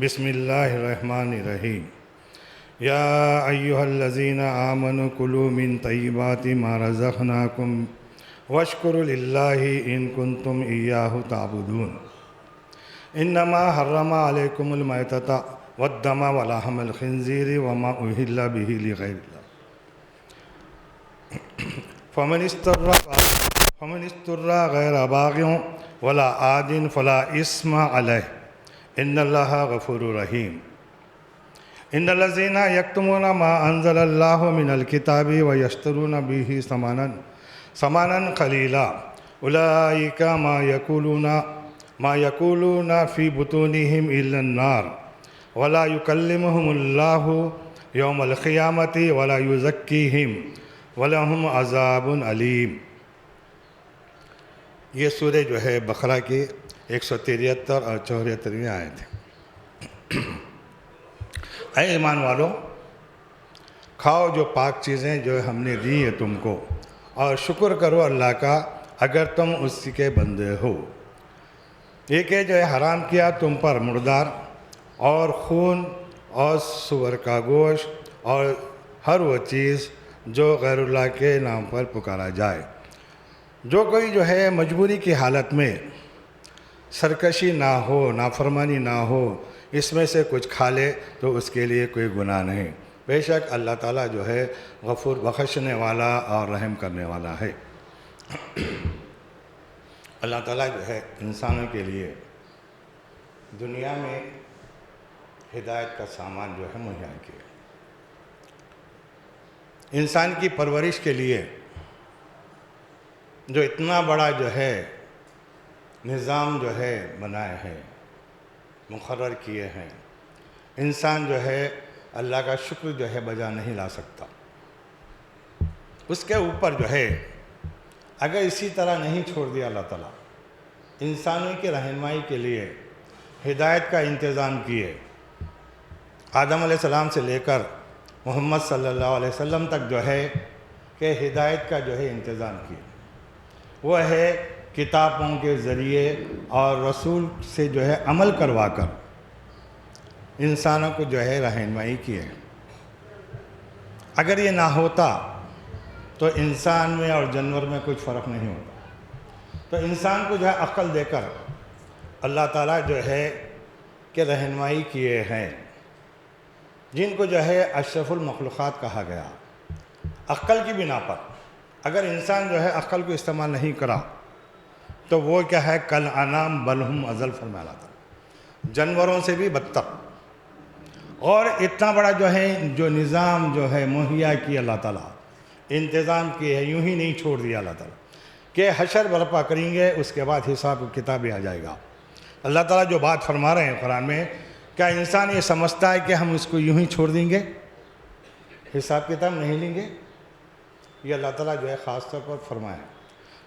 بسم اللہ الرحمن الرحیم یا ایہا الذین آمنوا کلوا من طیبات ما رزقناکم واشکروا للہ ان کنتم ایاہ تعبدون انما حرم علیکم المیتۃ والدم ولحم الخنزیر وما اہل بہ لغیر اللہ فمن استر غیر باغ ولا عاد فلا اثم علیہ ان اللہ غفور رحیم ان الذین یکتمون ما انزل اللہ من الکتاب ویشترون بہ ثمنا قلیلا اولئک ما یقولون فی بطونہم الا النار ولا یکلمہم اللہ یوم القیامۃ ولا یزکیہم ولہم عذاب علیم۔ یہ سورہ جو ہے بقرہ کی 173 اور 74 آیت ہے۔ اے ایمان والو، کھاؤ جو پاک چیزیں جو ہم نے دی ہے تم کو، اور شکر کرو اللہ کا اگر تم اس کے بندے ہو۔ یہ کہ جو ہے حرام کیا تم پر مردار اور خون اور سور کا گوشت اور ہر وہ چیز جو غیر اللہ کے نام پر پکارا جائے۔ جو کوئی جو ہے مجبوری کی حالت میں سرکشی نہ ہو، نافرمانی نہ ہو، اس میں سے کچھ کھا لے تو اس کے لیے کوئی گناہ نہیں۔ بے شک اللہ تعالیٰ جو ہے غفور بخشنے والا اور رحم کرنے والا ہے۔ اللہ تعالیٰ جو ہے انسانوں کے لیے دنیا میں ہدایت کا سامان جو ہے مہیا کیا۔ انسان کی پرورش کے لیے جو اتنا بڑا جو ہے نظام جو ہے بنائے ہیں، مقرر کیے ہیں، انسان جو ہے اللہ کا شکر جو ہے بجا نہیں لا سکتا۔ اس کے اوپر جو ہے اگر اسی طرح نہیں چھوڑ دیا اللہ تعالیٰ، انسانوں کی رہنمائی کے لیے ہدایت کا انتظام کیے، آدم علیہ السلام سے لے کر محمد صلی اللہ علیہ وسلم تک جو ہے کہ ہدایت کا جو ہے انتظام کیے، وہ ہے کتابوں کے ذریعے اور رسول سے جو ہے عمل کروا کر انسانوں کو جو ہے رہنمائی کی ہے۔ اگر یہ نہ ہوتا تو انسان میں اور جانور میں کچھ فرق نہیں ہوتا۔ تو انسان کو جو ہے عقل دے کر اللہ تعالیٰ جو ہے کہ رہنمائی کیے ہیں، جن کو جو ہے اشرف المخلوقات کہا گیا۔ عقل کی بنا پر اگر انسان جو ہے عقل کو استعمال نہیں کرا تو وہ کیا ہے کل انعام بل ہم اضل فرمایا اللہ تعالیٰ، جانوروں سے بھی بدتر۔ اور اتنا بڑا جو ہے جو نظام جو ہے مہیا کی اللہ تعالیٰ، انتظام کیے ہے، یوں ہی نہیں چھوڑ دیا اللہ تعالیٰ کہ حشر برپا کریں گے، اس کے بعد حساب کتاب بھی آ جائے گا۔ اللہ تعالیٰ جو بات فرما رہے ہیں قرآن میں، کیا انسان یہ سمجھتا ہے کہ ہم اس کو یوں ہی چھوڑ دیں گے، حساب کتاب نہیں لیں گے؟ یہ اللہ تعالیٰ جو ہے خاص طور پر فرمایا۔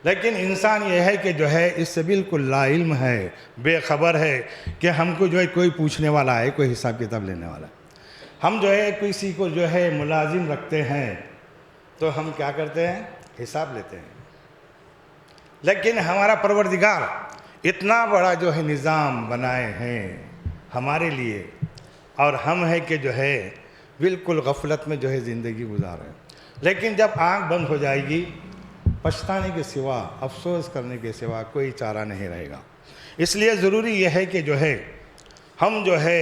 لیکن انسان یہ ہے کہ جو ہے اس سے بالکل لا علم ہے، بے خبر ہے کہ ہم کو جو ہے کوئی پوچھنے والا ہے، کوئی حساب کتاب لینے والا ہے۔ ہم جو ہے کسی کو جو ہے ملازم رکھتے ہیں تو ہم کیا کرتے ہیں؟ حساب لیتے ہیں۔ لیکن ہمارا پروردگار اتنا بڑا جو ہے نظام بنائے ہیں ہمارے لیے، اور ہم ہے کہ جو ہے بالکل غفلت میں جو ہے زندگی گزار رہے ہیں۔ لیکن جب آنکھ بند ہو جائے گی، پچھتانے کے سوا، افسوس کرنے کے سوا کوئی چارہ نہیں رہے گا۔ اس لیے ضروری یہ ہے کہ جو ہے ہم جو ہے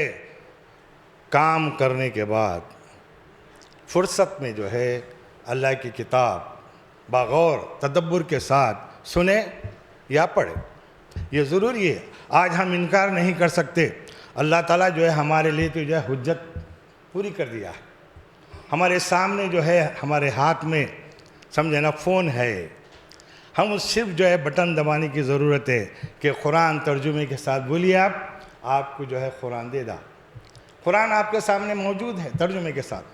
کام کرنے کے بعد فرصت میں جو ہے اللہ کی کتاب بغور تدبر کے ساتھ سنیں یا پڑھیں، یہ ضروری ہے۔ آج ہم انکار نہیں کر سکتے، اللہ تعالیٰ جو ہے ہمارے لیے تو جو ہے حجت پوری کر دیا ہے۔ ہمارے سامنے جو ہے ہمارے ہاتھ میں سمجھے نا فون ہے، ہم صرف جو ہے بٹن دبانے کی ضرورت ہے کہ قرآن ترجمے کے ساتھ بولیے، آپ کو جو ہے قرآن دے دا۔ قرآن آپ کے سامنے موجود ہے ترجمے کے ساتھ،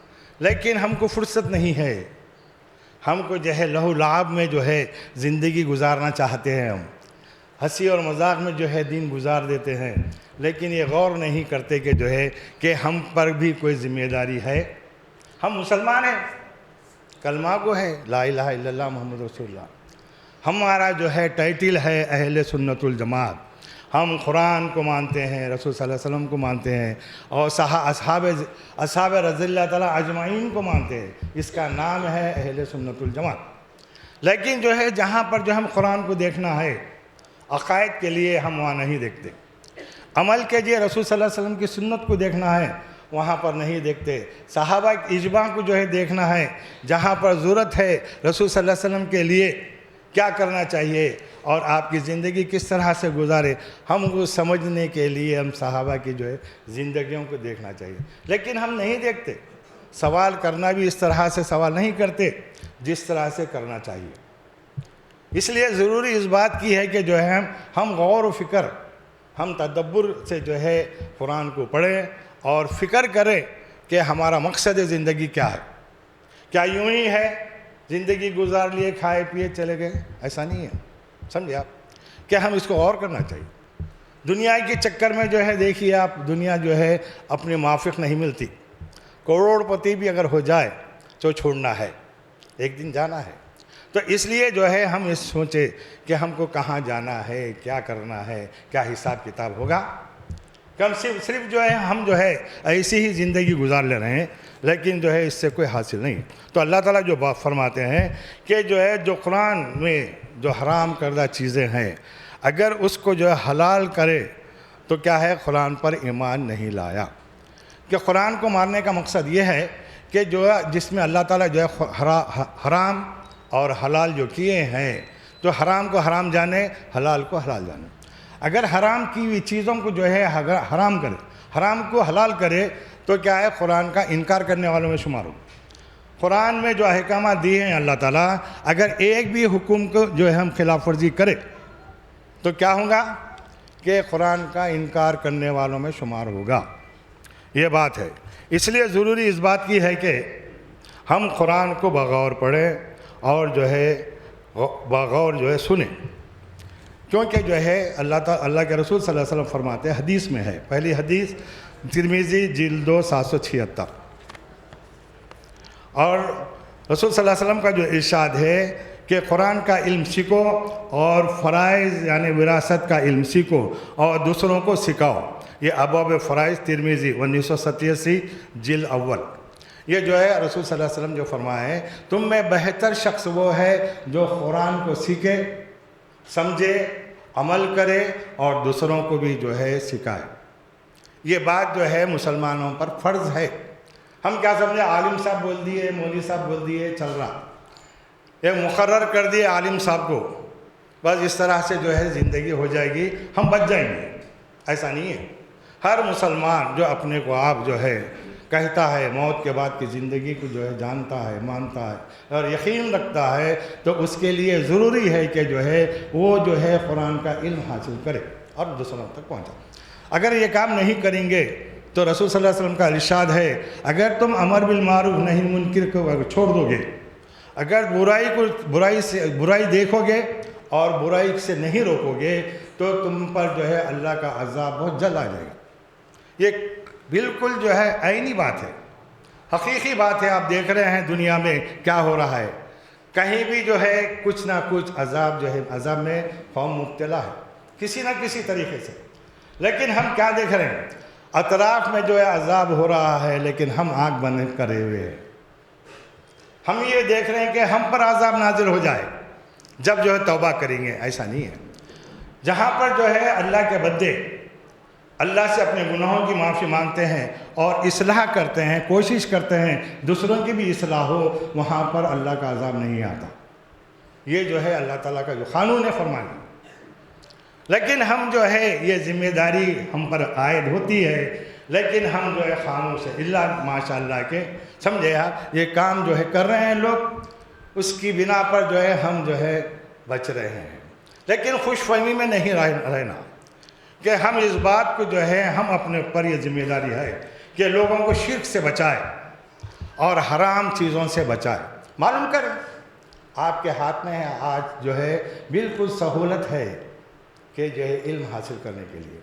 لیکن ہم کو فرصت نہیں ہے۔ ہم کو جو ہے لہو لعب میں جو ہے زندگی گزارنا چاہتے ہیں، ہم ہنسی اور مذاق میں جو ہے دین گزار دیتے ہیں، لیکن یہ غور نہیں کرتے کہ جو ہے کہ ہم پر بھی کوئی ذمہ داری ہے۔ ہم مسلمان ہیں، کلمہ کو ہے لا الہ الا اللہ محمد رسول اللہ، ہمارا جو ہے ٹائٹل ہے اہل سنت الجماعت، ہم قرآن کو مانتے ہیں، رسول صلی اللہ علیہ وسلم کو مانتے ہیں، اور اصحاب رضی اللہ تعالیٰ اجمعین کو مانتے ہیں۔ اس کا نام ہے اہل سنت الجماعت۔ لیکن جو ہے جہاں پر جو ہم قرآن کو دیکھنا ہے عقائد کے لیے، ہم وہاں نہیں دیکھتے۔ عمل کے لیے رسول صلی اللہ علیہ وسلم کی سنت کو دیکھنا ہے، وہاں پر نہیں دیکھتے۔ صحابہ کی اجماع کو جو ہے دیکھنا ہے، جہاں پر ضرورت ہے رسول صلی اللہ علیہ وسلم کے لیے کیا کرنا چاہیے اور آپ کی زندگی کس طرح سے گزارے، ہم کو سمجھنے کے لیے ہم صحابہ کی جو ہے زندگیوں کو دیکھنا چاہیے۔ لیکن ہم نہیں دیکھتے۔ سوال کرنا بھی اس طرح سے سوال نہیں کرتے جس طرح سے کرنا چاہیے۔ اس لیے ضروری اس بات کی ہے کہ جو ہے ہم غور و فکر، ہم تدبر سے جو ہے قرآن کو پڑھیں اور فکر کریں کہ ہمارا مقصد زندگی کیا ہے۔ کیا یوں ہی ہے زندگی گزار لیے، کھائے پیے چلے گئے؟ ایسا نہیں ہے، سمجھے آپ، کہ ہم اس کو غور کرنا چاہیے۔ دنیا کے چکر میں جو ہے دیکھیے آپ، دنیا جو ہے اپنے موافق نہیں ملتی۔ کروڑ پتی بھی اگر ہو جائے تو چھوڑنا ہے، ایک دن جانا ہے۔ تو اس لیے جو ہے ہم اس سوچے کہ ہم کو کہاں جانا ہے، کیا کرنا ہے، کیا حساب کتاب ہوگا۔ کم صرف جو ہے ہم جو ہے ایسی ہی زندگی گزار لے رہے ہیں، لیکن جو ہے اس سے کوئی حاصل نہیں۔ تو اللہ تعالیٰ جو بات فرماتے ہیں کہ جو ہے جو قرآن میں جو حرام کردہ چیزیں ہیں، اگر اس کو جو ہے حلال کرے تو کیا ہے، قرآن پر ایمان نہیں لایا۔ کہ قرآن کو ماننے کا مقصد یہ ہے کہ جو ہے جس میں اللہ تعالیٰ جو ہے حرام اور حلال جو کیے ہیں، تو حرام کو حرام جانے، حلال کو حلال جانے۔ اگر حرام کی ہوئی چیزوں کو جو ہے حرام کرے، حرام کو حلال کرے، تو کیا ہے، قرآن کا انکار کرنے والوں میں شمار ہو۔ قرآن میں جو احکامات دیے ہیں اللہ تعالیٰ، اگر ایک بھی حکم کو جو ہے ہم خلاف ورزی کرے تو کیا ہوگا کہ قرآن کا انکار کرنے والوں میں شمار ہوگا۔ یہ بات ہے۔ اس لیے ضروری اس بات کی ہے کہ ہم قرآن کو بغور پڑھیں اور جو ہے بغور جو ہے سنیں، کیونکہ جو ہے اللہ کے رسول صلی اللہ علیہ وسلم فرماتے ہیں، حدیث میں ہے، پہلی حدیث ترمذی جلد 2 776، اور رسول صلی اللہ علیہ وسلم کا جو ارشاد ہے کہ قرآن کا علم سیکھو اور فرائض یعنی وراثت کا علم سیکھو اور دوسروں کو سکھاؤ۔ یہ ابواب فرائض ترمذی 1987 جلد اول۔ یہ جو ہے رسول صلی اللہ علیہ وسلم جو فرمایا ہے، تم میں بہتر شخص وہ ہے جو قرآن کو سیکھے، سمجھے، عمل کرے اور دوسروں کو بھی جو ہے سکھائے۔ یہ بات جو ہے مسلمانوں پر فرض ہے۔ ہم کیا سمجھے، عالم صاحب بول دیے، مولوی صاحب بول دیے، چل رہا، یہ مقرر کر دیے عالم صاحب کو، بس اس طرح سے جو ہے زندگی ہو جائے گی، ہم بچ جائیں گے۔ ایسا نہیں ہے۔ ہر مسلمان جو اپنے کو آپ جو ہے کہتا ہے موت کے بعد کی زندگی کو جو ہے جانتا ہے، مانتا ہے اور یقین رکھتا ہے، تو اس کے لیے ضروری ہے کہ جو ہے وہ جو ہے قرآن کا علم حاصل کرے اور دوسروں تک پہنچائے۔ اگر یہ کام نہیں کریں گے تو رسول صلی اللہ علیہ وسلم کا ارشاد ہے، اگر تم امر بالمعروف نہی منکر کو چھوڑ دو گے، اگر برائی دیکھو گے اور برائی سے نہیں روکو گے، تو تم پر جو ہے اللہ کا عذاب بہت جلد آ جائے گا۔ یہ بالکل جو ہے عینی بات ہے، حقیقی بات ہے۔ آپ دیکھ رہے ہیں دنیا میں کیا ہو رہا ہے، کہیں بھی جو ہے کچھ نہ کچھ عذاب جو ہے، عذاب میں قوم مبتلا ہے کسی نہ کسی طریقے سے۔ لیکن ہم کیا دیکھ رہے ہیں، اطراف میں جو ہے عذاب ہو رہا ہے، لیکن ہم آنکھ بند کرے ہوئے ہیں۔ ہم یہ دیکھ رہے ہیں کہ ہم پر عذاب نازل ہو جائے جب جو ہے توبہ کریں گے۔ ایسا نہیں ہے۔ جہاں پر جو ہے اللہ کے بندے اللہ سے اپنے گناہوں کی معافی مانگتے ہیں اور اصلاح کرتے ہیں، کوشش کرتے ہیں دوسروں کی بھی اصلاح ہو، وہاں پر اللہ کا عذاب نہیں آتا۔ یہ جو ہے اللہ تعالیٰ کا جو قانون ہے فرمایا۔ لیکن ہم جو ہے یہ ذمہ داری ہم پر عائد ہوتی ہے، لیکن ہم جو ہے خاموش ہے، اللہ ماشاء اللہ کے سمجھے آپ، یہ کام جو ہے کر رہے ہیں لوگ، اس کی بنا پر جو ہے ہم جو ہے بچ رہے ہیں۔ لیکن خوش فہمی میں نہیں رہنا کہ ہم اس بات کو جو ہے ہم اپنے پر یہ ذمہ داری ہے کہ لوگوں کو شرک سے بچائے اور حرام چیزوں سے بچائے۔ معلوم کریں، آپ کے ہاتھ میں آج جو ہے بالکل سہولت ہے کہ جو ہے علم حاصل کرنے کے لیے،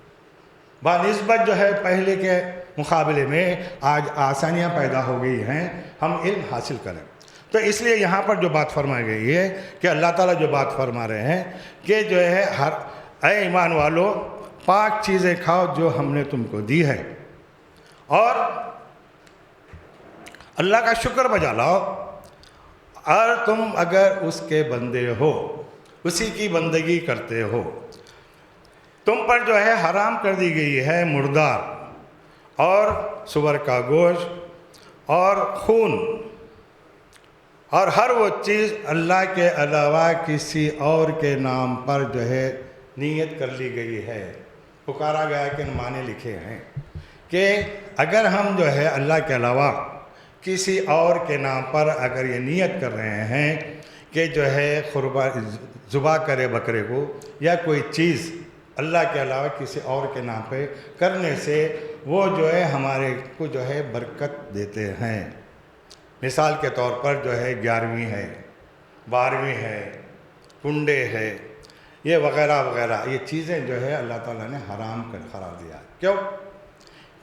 بنسبت جو ہے پہلے کے مقابلے میں آج آسانیاں پیدا ہو گئی ہیں، ہم علم حاصل کریں۔ تو اس لیے یہاں پر جو بات فرمائی گئی ہے کہ اللہ تعالیٰ جو بات فرما رہے ہیں کہ جو ہے اے ایمان والو، پاک چیزیں کھاؤ جو ہم نے تم کو دی ہے، اور اللہ کا شکر بجا لاؤ، اور تم اگر اس کے بندے ہو، اسی کی بندگی کرتے ہو۔ تم پر جو ہے حرام کر دی گئی ہے مردار اور سور کا گوشت اور خون اور ہر وہ چیز اللہ کے علاوہ کسی اور کے نام پر جو ہے نیت کر لی گئی ہے، پکارا گیا کہ معنی لکھے ہیں کہ اگر ہم جو ہے اللہ کے علاوہ کسی اور کے نام پر اگر یہ نیت کر رہے ہیں کہ جو ہے ذبح کرے بکرے کو یا کوئی چیز اللہ کے علاوہ کسی اور کے نام پہ کرنے سے وہ جو ہے ہمارے کو جو ہے برکت دیتے ہیں۔ مثال کے طور پر جو ہے 11ویں ہے، 12ویں ہے، کنڈے ہے، یہ وغیرہ وغیرہ، یہ چیزیں جو ہے اللہ تعالیٰ نے حرام قرار دیا۔ کیوں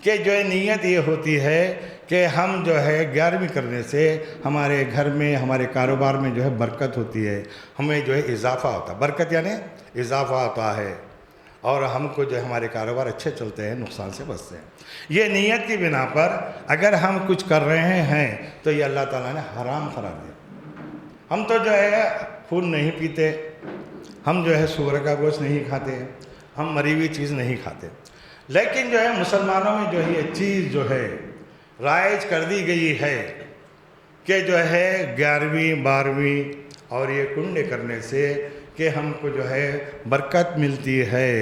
کہ جو ہے نیت یہ ہوتی ہے کہ ہم جو ہے 11ویں کرنے سے ہمارے گھر میں ہمارے کاروبار میں جو ہے برکت ہوتی ہے، ہمیں جو ہے اضافہ ہوتا ہے، برکت یعنی اضافہ ہوتا ہے، اور ہم کو جو ہے ہمارے کاروبار اچھے چلتے ہیں، نقصان سے بچتے ہیں۔ یہ نیت کی بنا پر اگر ہم کچھ کر رہے ہیں تو یہ اللہ تعالیٰ نے حرام قرار دیا۔ ہم تو جو ہے خون نہیں پیتے، ہم جو ہے سور کا گوشت نہیں کھاتے، ہم مری ہوئی چیز نہیں کھاتے، لیکن جو ہے مسلمانوں میں جو ہے یہ چیز جو ہے رائج کر دی گئی ہے کہ جو ہے 11ویں 12ویں اور یہ کنڈے کرنے سے کہ ہم کو جو ہے برکت ملتی ہے،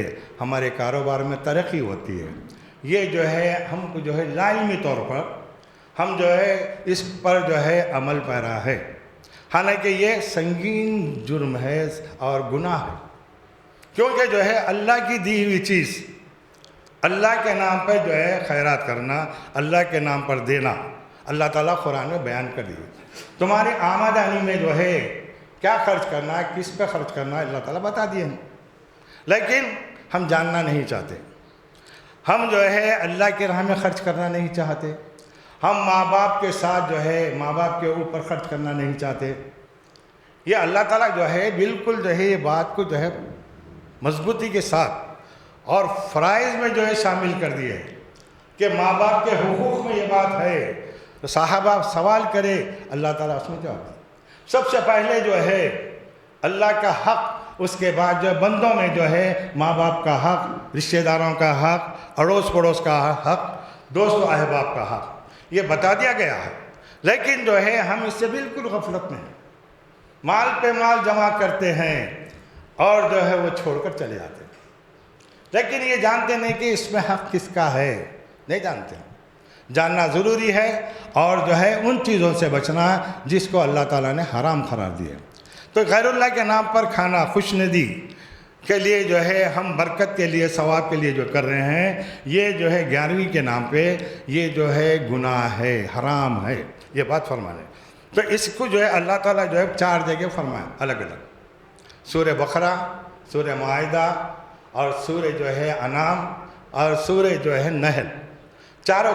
ہمارے کاروبار میں ترقی ہوتی ہے۔ یہ جو ہے ہم کو جو ہے لازمی طور پر ہم جو ہے اس پر جو ہے عمل پیرا ہے، حالانکہ یہ سنگین جرم ہے اور گناہ ہے، کیونکہ جو ہے اللہ کی دی ہوئی چیز، اللہ کے نام پر جو ہے خیرات کرنا، اللہ کے نام پر دینا، اللہ تعالیٰ قرآن میں بیان کر دیے۔ تمہاری آمدنی میں جو ہے کیا خرچ کرنا ہے، کس پہ خرچ کرنا ہے، اللہ تعالیٰ بتا دیے ہیں، لیکن ہم جاننا نہیں چاہتے۔ ہم جو ہے اللہ کی راہ میں خرچ کرنا نہیں چاہتے، ہم ماں باپ کے ساتھ جو ہے ماں باپ کے اوپر خرچ کرنا نہیں چاہتے۔ یہ اللہ تعالیٰ جو ہے بالکل جو ہے یہ بات کو جو ہے مضبوطی کے ساتھ اور فرائض میں جو ہے شامل کر دی ہے کہ ماں باپ کے حقوق میں یہ بات ہے، تو صحابہ سوال کرے اللہ تعالیٰ اس میں جواب دے۔ سب سے پہلے جو ہے اللہ کا حق، اس کے بعد جو ہے بندوں میں جو ہے ماں باپ کا حق، رشتہ داروں کا حق، اڑوس پڑوس کا حق، دوست و احباب کا حق، یہ بتا دیا گیا ہے۔ لیکن جو ہے ہم اس سے بالکل غفلت میں ہیں، مال پہ مال جمع کرتے ہیں اور جو ہے وہ چھوڑ کر چلے جاتے ہیں، لیکن یہ جانتے نہیں کہ اس میں حق کس کا ہے، نہیں جانتے ہیں۔ جاننا ضروری ہے اور جو ہے ان چیزوں سے بچنا جس کو اللہ تعالیٰ نے حرام قرار دیا۔ تو غیر اللہ کے نام پر کھانا خوشندی کے لیے جو ہے ہم برکت کے لیے ثواب کے لیے جو کر رہے ہیں، یہ جو ہے 11ویں کے نام پہ یہ جو ہے گناہ ہے، حرام ہے، یہ بات فرمانے۔ تو اس کو جو ہے اللہ تعالیٰ جو ہے 4 جگہ فرمائے الگ الگ، سورہ بقرہ، سورہ مائدہ اور سورہ جو ہے انعام اور سورہ جو ہے نحل، چاروں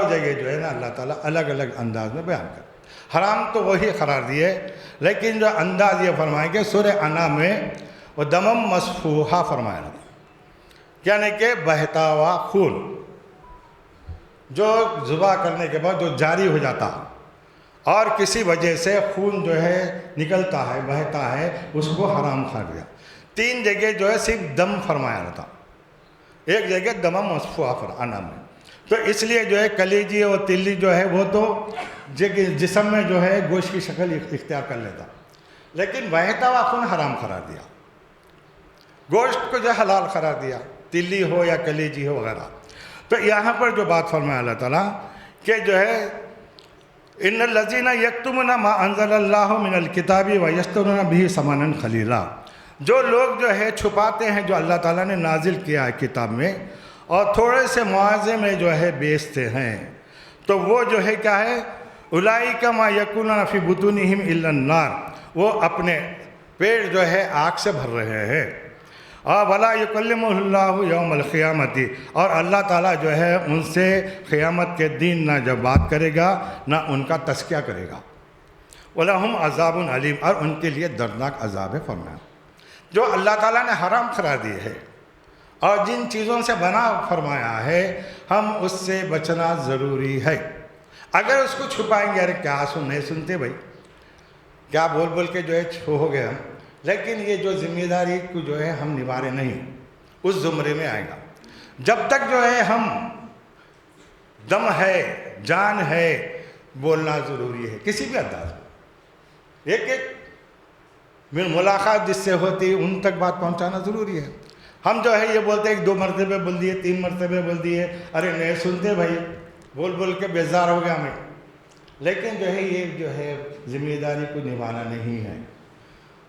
جگہ جو ہے نا اللہ تعالیٰ الگ الگ انداز میں بیان کر۔ حرام تو وہی قرار دیے، لیکن جو انداز یہ فرمائیں کہ سورہ انعام میں وہ دمم مسفوحہ فرمایا تھا، یعنی کہ بہتا ہوا خون جو ذبح کرنے کے بعد جو جاری ہو جاتا اور کسی وجہ سے خون جو ہے نکلتا ہے، بہتا ہے، اس کو حرام قرار دیا۔ 3 جگہ جو ہے صرف دم فرمایا تھا، ایک جگہ دمم مسفوحہ انعام میں۔ تو اس لیے جو ہے کلیجی اور تلی جو ہے وہ تو جسم میں جو ہے گوشت کی شکل اختیار کر لیتا، لیکن بہتا ہوا خون حرام قرار دیا، گوشت کو جو حلال قرار دیا، تلی ہو یا کلیجی ہو وغیرہ۔ تو یہاں پر جو بات فرمایا اللہ تعالیٰ کہ جو ہے ان الذین یکتمون ما انزل اللہ من الکتاب ویشترون بہ ثمنا قلیلا، جو لوگ جو ہے چھپاتے ہیں جو اللہ تعالیٰ نے نازل کیا ہے کتاب میں اور تھوڑے سے معاوضے میں جو ہے بیچتے ہیں، تو وہ جو ہے کیا ہے، اولئک ما یکونون فی بطونہم الا النار، وہ اپنے پیٹ جو ہے آگ سے بھر رہے ہیں۔ اور ولا یکلمہ اللہ یوم القیامۃ، اور اللہ تعالیٰ جو ہے ان سے قیامت کے دن نہ جب بات کرے گا نہ ان کا تذکیہ کرے گا۔ وَلَهُمْ عَذَابٌ عَلِيمٌ، اور ان کے لیے دردناک عذاب ہے فرمایا۔ جو اللہ تعالیٰ نے حرام قرار دیے ہے اور جن چیزوں سے منع فرمایا ہے ہم اس سے بچنا ضروری ہے۔ اگر اس کو چھپائیں گے، ارے کیا نہیں سنتے بھائی، کیا بول بول کے جو ہے ہو گئے ہم، لیکن یہ جو ذمہ داری کو جو ہے ہم نبھا رہے نہیں، اس زمرے میں آئے گا۔ جب تک جو ہے ہم دم ہے، جان ہے، بولنا ضروری ہے کسی بھی انداز میں۔ ایک ایک ملاقات جس سے ہوتی ان تک بات پہنچانا ضروری ہے۔ ہم جو ہے یہ بولتے ہیں کہ 2 مرتبہ بول دیے، 3 مرتبہ بول دیے، ارے نہیں سنتے بھائی، بول بول کے بیزار ہو گیا ہمیں، لیکن جو ہے یہ جو ہے ذمہ داری کو نبھانا نہیں ہے۔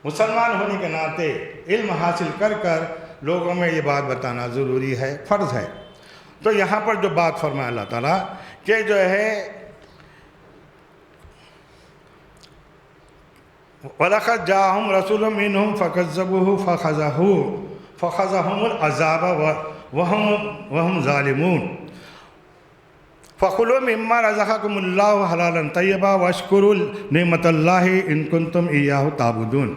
مسلمان ہونے کے ناطے علم حاصل کر کر لوگوں میں یہ بات بتانا ضروری ہے، فرض ہے۔ تو یہاں پر جو بات فرمایا اللہ تعالیٰ کہ جو ہے وَلَقَدْ جَاءَهُمْ رَسُولٌ مِّنْهُمْ فَكَذَّبُوهُ فَأَخَذَهُمُ الْعَذَابُ وَهُمْ ظَالِمُونَ فَكُلُوا مِمَّا رَزَقَكُمُ اللَّهُ حَلَالًا طَيِّبًا وَاشْكُرُوا نِعْمَتَ اللَّهِ إِن كُنتُمْ إِيَّاهُ تَعْبُدُونَ۔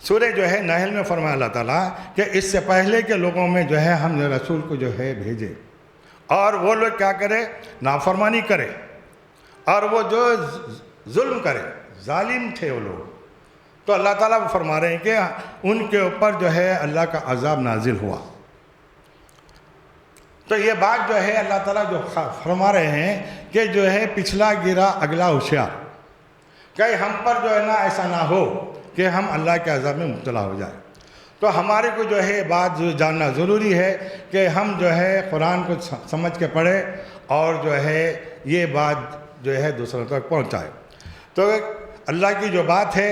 سورہ جو ہے نحل میں فرمایا اللہ تعالیٰ کہ اس سے پہلے کے لوگوں میں جو ہے ہم نے رسول کو جو ہے بھیجے، اور وہ لوگ کیا کرے، نافرمانی کرے، اور وہ جو ظلم کرے، ظالم تھے وہ لوگ۔ تو اللہ تعالیٰ فرما رہے ہیں کہ ان کے اوپر جو ہے اللہ کا عذاب نازل ہوا۔ تو یہ بات جو ہے اللہ تعالیٰ جو فرما رہے ہیں کہ جو ہے پچھلا گرا اگلا ہوشیار، کہ ہم پر جو ہے نا ایسا نہ ہو کہ ہم اللہ کے عذاب میں مبتلا ہو جائیں۔ تو ہمارے کو جو ہے بات جو جاننا ضروری ہے کہ ہم جو ہے قرآن کو سمجھ کے پڑھیں اور جو ہے یہ بات جو ہے دوسروں تک پہنچائے۔ تو اللہ کی جو بات ہے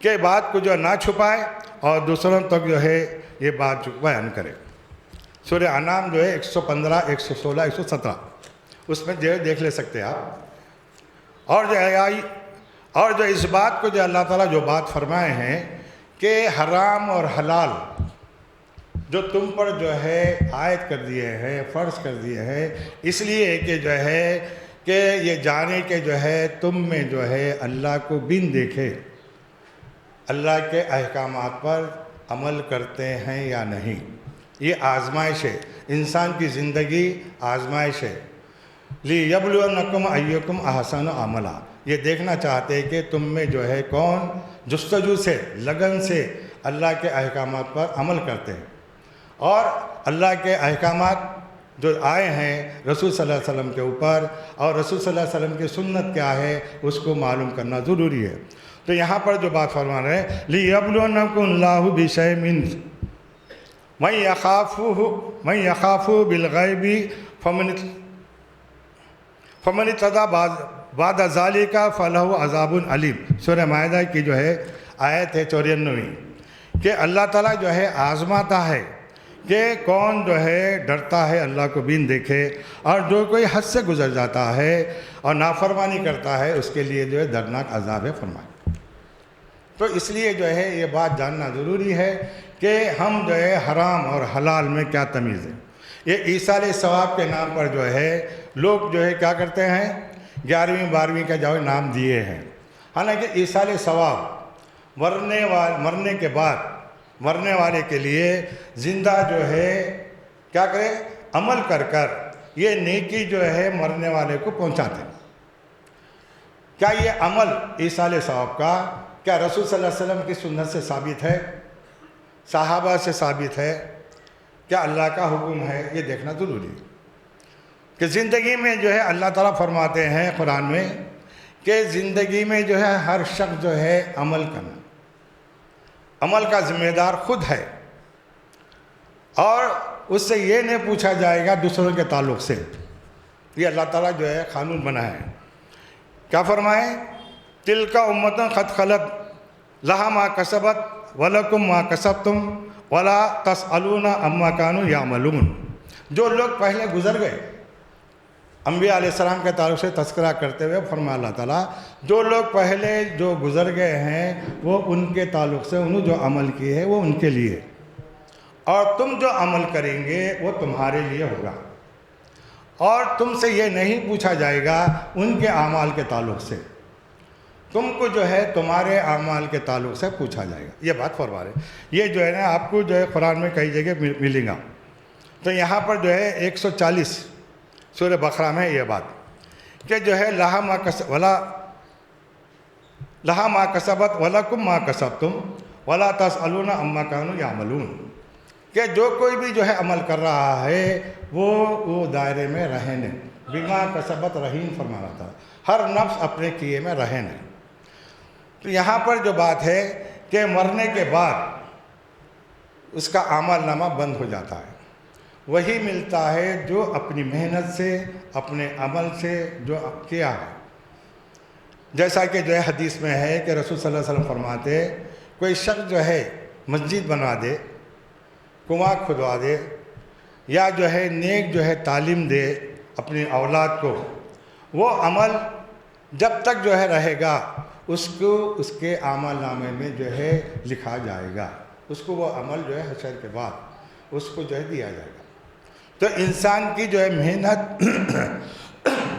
کہ بات کو جو نہ چھپائے اور دوسروں تک جو ہے یہ بات بیان کرے۔ سورہ انعام جو ہے 115، 116، 117 اس میں جو ہے دیکھ لے سکتے ہیں آپ۔ اور جو اس بات کو جو اللہ تعالیٰ جو بات فرمائے ہیں کہ حرام اور حلال جو تم پر جو ہے عائد کر دیے ہیں، فرض کر دیے ہیں، اس لیے کہ جو ہے کہ یہ جانے کے جو ہے تم میں جو ہے اللہ کو بن دیکھے اللہ کے احکامات پر عمل کرتے ہیں یا نہیں۔ یہ آزمائش ہے، انسان کی زندگی آزمائش ہے۔ لِيَبْلُوَنَّكُمْ أَيُّكُمْ أَحْسَنُ عَمَلًا، یہ دیکھنا چاہتے ہیں کہ تم میں جو ہے کون جستجو سے، لگن سے اللہ کے احکامات پر عمل کرتے ہیں۔ اور اللہ کے احکامات جو آئے ہیں رسول صلی اللہ علیہ وسلم کے اوپر، اور رسول صلی اللہ علیہ وسلم کی سنت کیا ہے اس کو معلوم کرنا ضروری ہے۔ تو یہاں پر جو بات فرما رہے ہیں لِيَبْلُوَنَّكُمُ اللَّهُ بِشَيْءٍ مَن يَخَافُ بِالْغَيْبِ فَمَنِ اعْتَدَىٰ بَعْدَ ذَلِكَ فَلَهُ عَذَابٌ عَلِيمٌ۔ سورہ مائدہ کی جو ہے آیت ہے 94، کہ اللہ تعالیٰ جو ہے آزماتا ہے کہ کون جو ہے ڈرتا ہے اللہ کو بین دیکھے، اور جو کوئی حد سے گزر جاتا ہے اور نافرمانی کرتا ہے اس کے لیے جو ہے دردناک عذاب ہے فرمائے۔ تو اس لیے جو ہے یہ بات جاننا ضروری ہے کہ ہم جو ہے حرام اور حلال میں کیا تمیز ہے۔ یہ ایصال ثواب کے نام پر جو ہے لوگ جو ہے کیا کرتے ہیں، 11ویں 12ویں کا جو نام دیے ہیں، حالانکہ ایصال ثواب مرنے کے بعد مرنے والے کے لیے زندہ جو ہے کیا کرے، عمل کر کر یہ نیکی جو ہے مرنے والے کو پہنچاتے ہیں۔ کیا یہ عمل ایصال ثواب کا کیا رسول صلی اللہ علیہ وسلم کی سنت سے ثابت ہے، صحابہ سے ثابت ہے، کیا اللہ کا حکم ہے؟ یہ دیکھنا ضروری ہے کہ زندگی میں جو ہے اللہ تعالیٰ فرماتے ہیں قرآن میں کہ زندگی میں جو ہے ہر شخص جو ہے عمل کرنا، عمل کا ذمہ دار خود ہے، اور اس سے یہ نہیں پوچھا جائے گا دوسروں کے تعلق سے۔ یہ اللہ تعالیٰ جو ہے قانون بنا ہے۔ کیا فرمائے، تِلْكَ أُمَّةٌ قَدْ خَلَتْ لَهَا مَا كَسَبَتْ وَلَكُمْ مَا كَسَبْتُمْ وَلَا تَسْأَلُونَ عَمَّا كَانُوا يَعْمَلُونَ۔ جو لوگ پہلے گزر گئے، انبیاء علیہ السلام کے تعلق سے تذکرہ کرتے ہوئے فرمایا اللہ تعالیٰ جو لوگ پہلے جو گزر گئے ہیں وہ ان کے تعلق سے انہوں جو عمل کیے ہے وہ ان کے لیے، اور تم جو عمل کریں گے وہ تمہارے لیے ہوگا، اور تم سے یہ نہیں پوچھا جائے گا ان کے اعمال کے تعلق سے۔ تم کو جو ہے تمہارے اعمال کے تعلق سے پوچھا جائے گا. یہ بات فرما رہے ہیں. یہ جو ہے نا آپ کو جو ہے قرآن میں کئی جگہ ملے گا. تو یہاں پر جو ہے 140 سورہ بقرہ میں یہ بات کہ جو ہے لہا ما کسبت ولکم ما کسبتم ولا تسألون عما کانوا یعملون، کہ جو کوئی بھی جو ہے عمل کر رہا ہے وہ دائرے میں رہنے. بما کسبت رہین فرمانا تھا، ہر نفس اپنے کیے میں رہنے. تو یہاں پر جو بات ہے کہ مرنے کے بعد اس کا اعمال نامہ بند ہو جاتا ہے. وہی ملتا ہے جو اپنی محنت سے، اپنے عمل سے جو کیا ہے. جیسا کہ جو ہے حدیث میں ہے کہ رسول صلی اللہ علیہ وسلم فرماتے کوئی شخص جو ہے مسجد بنا دے، کنواں کھدوا دے، یا جو ہے نیک جو ہے تعلیم دے اپنی اولاد کو، وہ عمل جب تک جو ہے رہے گا اس کو اس کے اعمال نامے میں جو ہے لکھا جائے گا. اس کو وہ عمل جو ہے حشر کے بعد اس کو جو ہے دیا جائے گا. تو انسان کی جو ہے محنت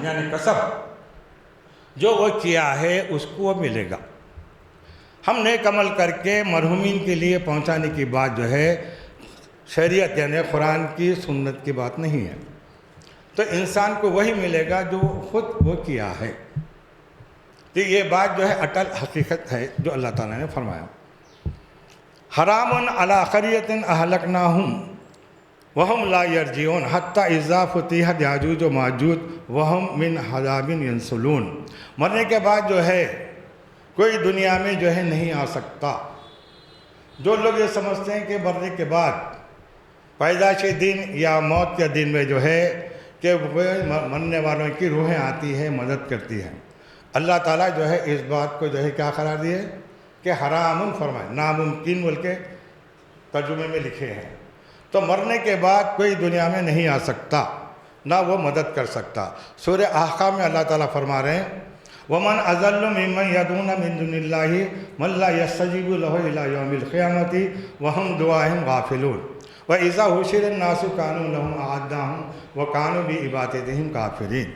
یعنی کسب جو وہ کیا ہے اس کو وہ ملے گا. ہم نیک عمل کر کے مرحومین کے لیے پہنچانے کی بات جو ہے شریعت یعنی قرآن کی سنت کی بات نہیں ہے. تو انسان کو وہی ملے گا جو خود وہ کیا ہے. تو یہ بات جو ہے اٹل حقیقت ہے جو اللہ تعالیٰ نے فرمایا. حرام علی قریۃ اہلکناہم وہم لا یرجعون حتی اذا فتحت یاجوج و ماجوج وہم من عذاب ینسلون. مرنے کے بعد جو ہے کوئی دنیا میں جو ہے نہیں آ سکتا. جو لوگ یہ سمجھتے ہیں کہ مرنے کے بعد پیدائشی دن یا موت کے دن میں جو ہے کہ مرنے والوں کی روحیں آتی ہیں، مدد کرتی ہیں، اللہ تعالیٰ جو ہے اس بات کو جو ہے کیا قرار دیے کہ حرام فرمائے، ناممکن بول کے ترجمے میں لکھے ہیں. تو مرنے کے بعد کوئی دنیا میں نہیں آ سکتا، نہ وہ مدد کر سکتا. سورہ احقاف میں اللہ تعالیٰ فرما رہے ہیں وَمَنْ أَضَلُّ مِمَّنْ يَدْعُونَ مِن دُونِ اللَّهِ مَن لَّا يَسْتَجِيبُ لَهُ إِلَىٰ يَوْمِ الْقِيَامَةِ وَهُمْ دُعَاءِهِمْ غَافِلُونَ وَإِذَا حُشِرَ النَّاسُ كَانُوا لَهُمْ أَعْدَاءً وَكَانُوا بِعِبَادَتِهِمْ كَافِرِينَ.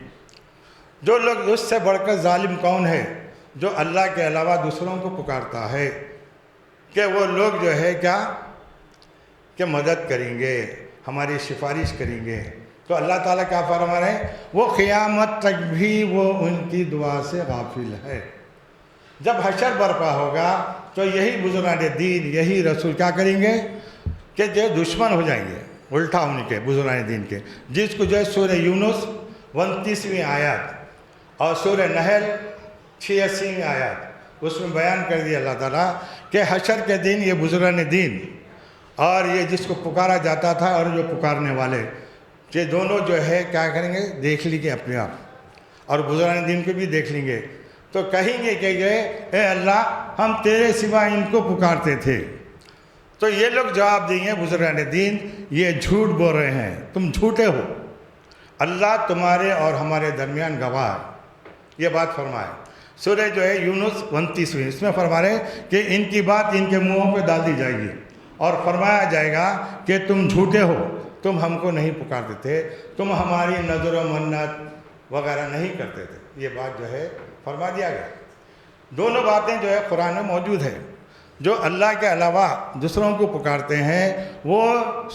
جو لوگ اس سے بڑھ کر ظالم کون ہے جو اللہ کے علاوہ دوسروں کو پکارتا ہے کہ وہ لوگ جو ہے کیا کہ مدد کریں گے، ہماری سفارش کریں گے. تو اللہ تعالیٰ کیا فرما رہے ہیں وہ قیامت تک بھی وہ ان کی دعا سے غافل ہے. جب حشر برپا ہوگا تو یہی بزرگان دین، یہی رسول کیا کریں گے کہ جو دشمن ہو جائیں گے الٹا ان کے بزرگان دین کے، جس کو جو ہے سورہ یونس 29ویں آیات اور سورہ نحل 86ویں آیات اس میں بیان کر دیا اللہ تعالیٰ کہ حشر کے دن یہ بزرگان دین اور یہ جس کو پکارا جاتا تھا اور جو پکارنے والے، یہ دونوں جو ہے کیا کریں گے دیکھ لیں گے اپنے آپ، اور بزرگان دین کو بھی دیکھ لیں گے. تو کہیں گے کہ اے اللہ ہم تیرے سوا ان کو پکارتے تھے. تو یہ لوگ جواب دیں گے بزرگان دین یہ جھوٹ بول رہے ہیں، تم جھوٹے ہو، اللہ تمہارے اور ہمارے درمیان گواہ ہے. یہ بات فرمائے سورہ جو ہے یونس 29ویں، اس میں فرما رہے ہیں کہ ان کی بات ان کے منہوں پہ ڈال دی جائے گی اور فرمایا جائے گا کہ تم جھوٹے ہو، تم ہم کو نہیں پکارتے تھے، تم ہماری نظر و منت وغیرہ نہیں کرتے تھے. یہ بات جو ہے فرما دیا گیا. دونوں باتیں جو ہے قرآن میں موجود ہے. جو اللہ کے علاوہ دوسروں کو پکارتے ہیں وہ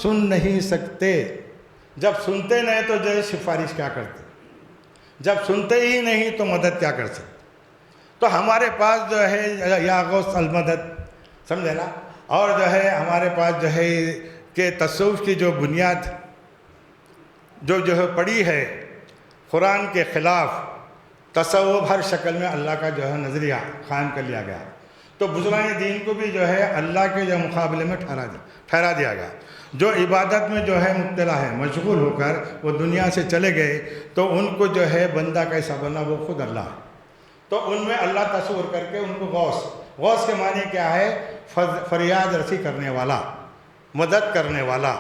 سن نہیں سکتے. جب سنتے نہیں تو جو ہے سفارش کیا کرتے، جب سنتے ہی نہیں تو مدد کیا کر سکتے. تو ہمارے پاس جو ہے یا غوث المدد سمجھے نا، اور جو ہے ہمارے پاس جو ہے کہ تصوف کی جو بنیاد جو ہے پڑی ہے قرآن کے خلاف، تصوف ہر شکل میں اللہ کا جو ہے نظریہ قائم کر لیا گیا. تو بزرگان دین کو بھی جو ہے اللہ کے جو مقابلے میں ٹھہرا دیا گیا. جو عبادت میں جو ہے مبتلا ہے، مشغول ہو کر وہ دنیا سے چلے گئے، تو ان کو جو ہے بندہ کیسا بنا وہ خود اللہ ہے. تو ان میں اللہ تصور کر کے ان کو غوث کے معنی کیا ہے فریاد رسی کرنے والا، مدد کرنے والا،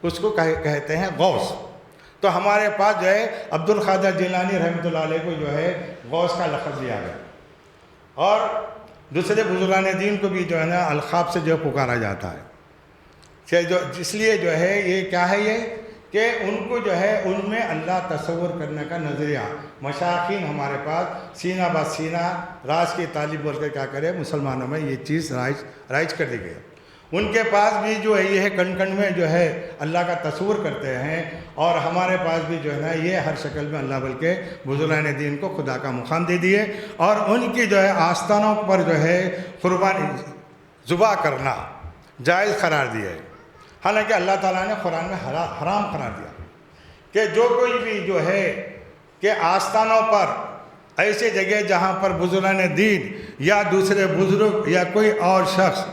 اس کو کہتے ہیں غوث. تو ہمارے پاس جو ہے عبد القادر جیلانی رحمۃ اللہ علیہ کو جو ہے غوث کا لقب دیا گیا، اور دوسرے بزرگان دین کو بھی جو ہے نا القاب سے جو پکارا جاتا ہے. جو اس لیے جو ہے یہ کیا ہے یہ کہ ان کو جو ہے ان میں اللہ تصور کرنے کا نظریہ، مشائخین ہمارے پاس سینہ بہ سینہ راز کی تعلیم بول کے کیا کرے مسلمانوں میں یہ چیز رائج کر دی گئی. ان کے پاس بھی جو ہے یہ کنڈ کنڈ میں جو ہے اللہ کا تصور کرتے ہیں، اور ہمارے پاس بھی جو ہے نا یہ ہر شکل میں اللہ بلکہ بزرگان دین کو خدا کا مقام دے دیے، اور ان کی جو ہے آستانوں پر جو ہے قربانی ذبح کرنا جائز قرار دیا ہے. حالانکہ اللہ تعالیٰ نے قرآن میں حرام قرار دیا کہ جو کوئی بھی جو ہے کہ آستانوں پر ایسے جگہ جہاں پر بزرگان دین یا دوسرے بزرگ یا کوئی اور شخص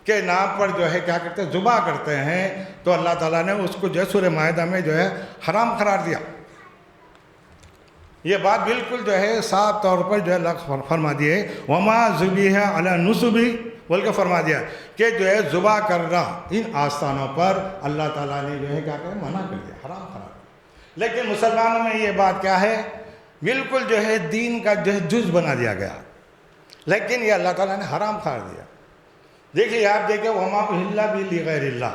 کے نام پر جو ہے کیا کرتے ہیں ذبح کرتے ہیں، تو اللہ تعالیٰ نے اس کو جو ہے سورہ مائدہ میں جو ہے حرام قرار دیا. یہ بات بالکل جو ہے صاف طور پر جو ہے اللہ فرما دیے وما ذبیح علی نصب بول کے فرما دیا کہ جو ہے ذبح کرنا ان آستانوں پر اللہ تعالیٰ نے جو ہے کیا کہ منع کر دیا، حرام قرار دیا. لیکن مسلمانوں میں یہ بات کیا ہے، بالکل جو ہے دین کا جو ہے جز بنا دیا گیا، لیکن یہ اللہ تعالیٰ نے حرام قرار دیا. دیکھیے آپ دیکھیں وما اہل بھی لغیر اللہ،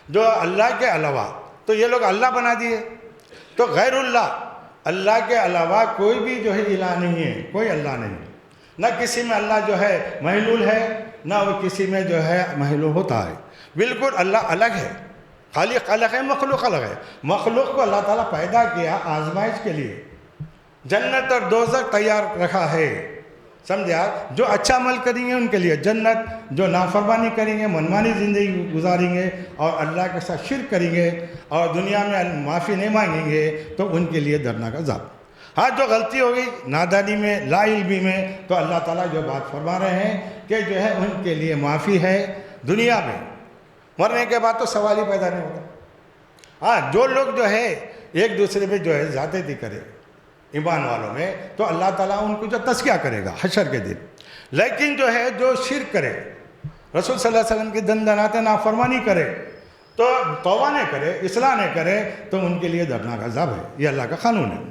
جو اللہ کے علاوہ تو یہ لوگ اللہ بنا دیے، تو غیر اللہ کے علاوہ کوئی بھی جو ہے الہ نہیں ہے، کوئی اللہ نہیں، نہ کسی میں اللہ جو ہے محلول ہے نہ وہ کسی میں جو ہے محلول ہوتا ہے. بالکل اللہ الگ ہے، خالق الگ ہے، مخلوق الگ ہے. مخلوق کو اللہ تعالیٰ پیدا کیا آزمائش کے لیے، جنت اور دوزخ تیار رکھا ہے، سمجھا. جو اچھا عمل کریں گے ان کے لیے جنت، جو نافرمانی کریں گے منمانی زندگی گزاریں گے اور اللہ کے ساتھ شرک کریں گے اور دنیا میں معافی نہیں مانگیں گے تو ان کے لیے دردناک عذاب. ہاں جو غلطی ہو گئی نادانی میں لا علمی میں تو اللہ تعالیٰ جو بات فرما رہے ہیں کہ جو ہے ان کے لیے معافی ہے دنیا میں، مرنے کے بعد تو سوال ہی پیدا نہیں ہوتا. ہاں جو لوگ جو ہے ایک دوسرے پہ جو ہے زیادتی کرے ایمان والوں میں تو اللہ تعالیٰ ان کو جو تزکیہ کرے گا حشر کے دن. لیکن جو ہے جو شرک کرے، رسول صلی اللہ علیہ وسلم کی دندنات نافرمانی کرے، تو توبہ نہ کرے، اصلاح نہ کرے تو ان کے لیے دردناک عذاب ہے. یہ اللہ کا قانون ہے.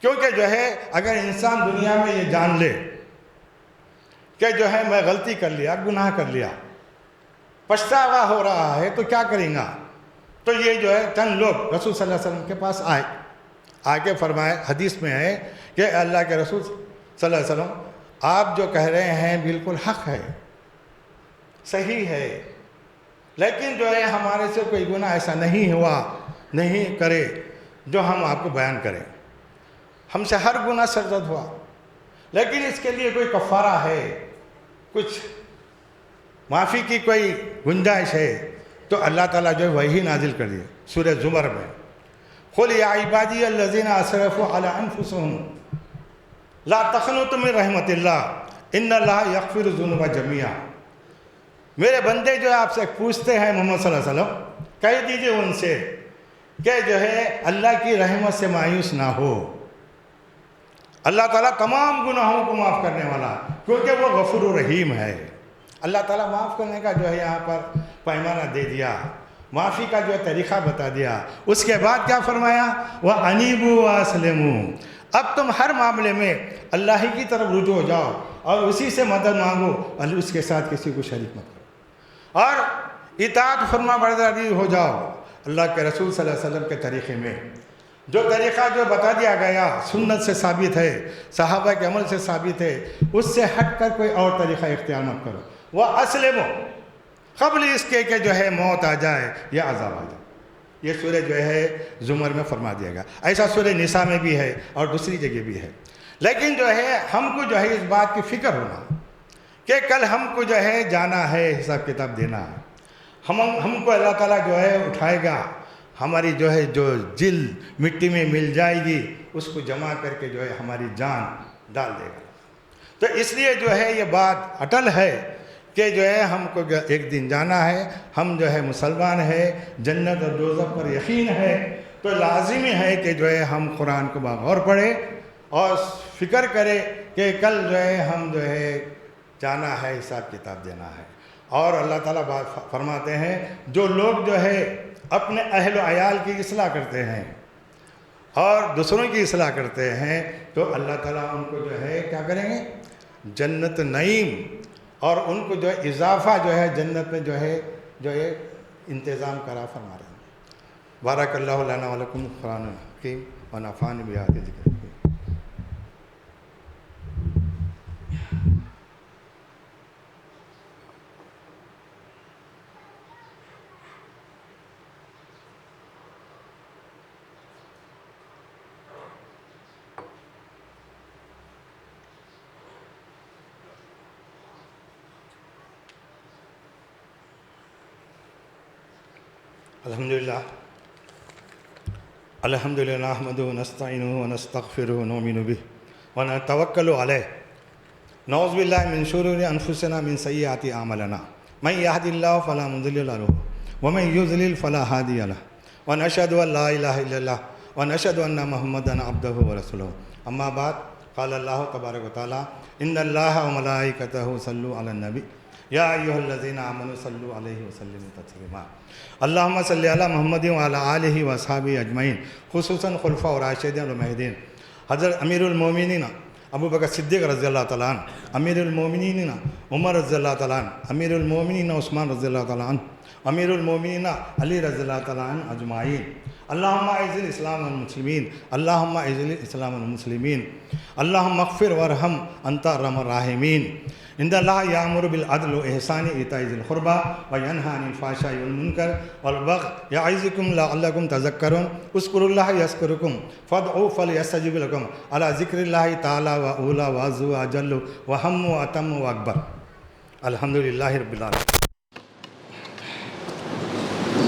کیونکہ جو ہے اگر انسان دنیا میں یہ جان لے کہ جو ہے میں غلطی کر لیا، گناہ کر لیا، پچھتاوا ہو رہا ہے تو کیا کریں گا، تو یہ جو ہے چند لوگ رسول صلی اللہ علیہ وسلم کے پاس آگے فرمائے، حدیث میں ہے کہ اللہ کے رسول صلی اللہ علیہ وسلم آپ جو کہہ رہے ہیں بالکل حق ہے، صحیح ہے، لیکن جو ہے ہمارے سے کوئی گناہ ایسا نہیں ہوا، نہیں کرے جو ہم آپ کو بیان کریں. ہم سے ہر گناہ سرزد ہوا، لیکن اس کے لیے کوئی کفارہ ہے، کچھ معافی کی کوئی گنجائش ہے، تو اللہ تعالیٰ جو ہے وہی نازل کر دیے سورہ زمر میں. قل یا عبادی الذین اسرفوا علی انفسهم لا تقنطوا من رحمت اللہ ان اللہ یغفر الذنوب جميعا. میرے بندے جو آپ سے پوچھتے ہیں محمد صلی اللہ علیہ وسلم، کہہ دیجئے ان سے کہ جو ہے اللہ کی رحمت سے مایوس نہ ہو. اللہ تعالیٰ تمام گناہوں کو معاف کرنے والا، کیونکہ وہ غفور و رحیم ہے. اللہ تعالیٰ معاف کرنے کا جو ہے یہاں پر پیمانہ دے دیا، معافی کا جو ہے طریقہ بتا دیا. اس کے بعد کیا فرمایا، وَأَنِيبُوا وَأَسْلِمُوا. اب تم ہر معاملے میں اللہ ہی کی طرف رجوع ہو جاؤ اور اسی سے مدد مانگو اور اس کے ساتھ کسی کو شریک مت کرو، اور اطاعت فرما برداری ہو جاؤ اللہ کے رسول صلی اللہ علیہ وسلم کے طریقے میں. جو طریقہ جو بتا دیا گیا سنت سے ثابت ہے، صحابہ کے عمل سے ثابت ہے، اس سے ہٹ کر کوئی اور طریقہ اختیار مت کرو. وَأَسْلِمُوا قبل اس کے کہ جو ہے موت آ جائے یا عذاب آ جائے. یہ سورہ جو ہے زمر میں فرما دیا گیا. ایسا سورہ نساء میں بھی ہے اور دوسری جگہ بھی ہے. لیکن جو ہے ہم کو جو ہے اس بات کی فکر ہونا کہ کل ہم کو جو ہے جانا ہے، حساب کتاب دینا ہے. ہم کو اللہ تعالیٰ جو ہے اٹھائے گا، ہماری جو ہے جو جلد مٹی میں مل جائے گی اس کو جمع کر کے جو ہے ہماری جان ڈال دے گا. تو اس لیے جو ہے یہ بات اٹل ہے کہ جو ہے ہم کو ایک دن جانا ہے. ہم جو ہے مسلمان ہے، جنت اور دوزخ پر یقین ہے، تو لازمی ہے کہ جو ہے ہم قرآن کو باغور پڑھیں اور فکر کریں کہ کل جو ہے ہم جو ہے جانا ہے، حساب کتاب دینا ہے. اور اللہ تعالیٰ بات فرماتے ہیں جو لوگ جو ہے اپنے اہل و عیال کی اصلاح کرتے ہیں اور دوسروں کی اصلاح کرتے ہیں تو اللہ تعالیٰ ان کو جو ہے کیا کریں گے، جنت نعیم، اور ان کو جو ہے اضافہ جو ہے جنت میں جو ہے انتظام کرا فرما رہے ہیں. بارک اللہ لنا ولکم قرآن حکیم و نفعني بآیات ذکر. الحمدللہ نحمدہ ونستعینہ ونستغفرہ ونؤمن بہ ونتوکل علیہ نعوذ باللہ من شرور انفسنا من سیئات اعمالنا من یہد اللہ فلا مضل له ومن یضلل فلا ہادی له ونشهد ان لا الہ الا اللہ ونشهد ان محمدا عبدہ ورسولہ. اما بعد قال اللہ تبارک وتعالی ان اللہ وملائکتہ یصلون علی النبی یا ایھا الذین آمنوا صلوا علیہ وسلموا تسلیما. اللہم صلی علی محمد وعلی آلہ واصحابہ اجمعین، خصوصاً خلفاء راشدین و مہدیین حضرت امیر المومنین ابو بکر صدیق رضی اللہ تعالیٰ عنہ، امیر المومنین عمر رضی اللہ تعالیٰ عنہ، امیر المومنین عثمان رضی اللہ تعالیٰ عنہ، امیر المومنین علی رضی اللہ تعالیٰ عنہ اجمعین. اللہم اعز الاسلام والمسلمین، اللہم اعز الاسلام والمسلمین، اللہم اغفر وارحم انت ارحم الراحمین. ان اللہ یامر بالعدل والاحسان ایتاء ذی القربی وینہی عن الفحشاء والمنکر والبغی یعظکم لعلکم تذکرون. اذکروا اللہ یذکرکم فادعوہ فلیستجب لکم علی ذکر اللہ تعالی و اولی و عز و اجل و ہم و اتم و اکبر. الحمدللہ رب العالمین.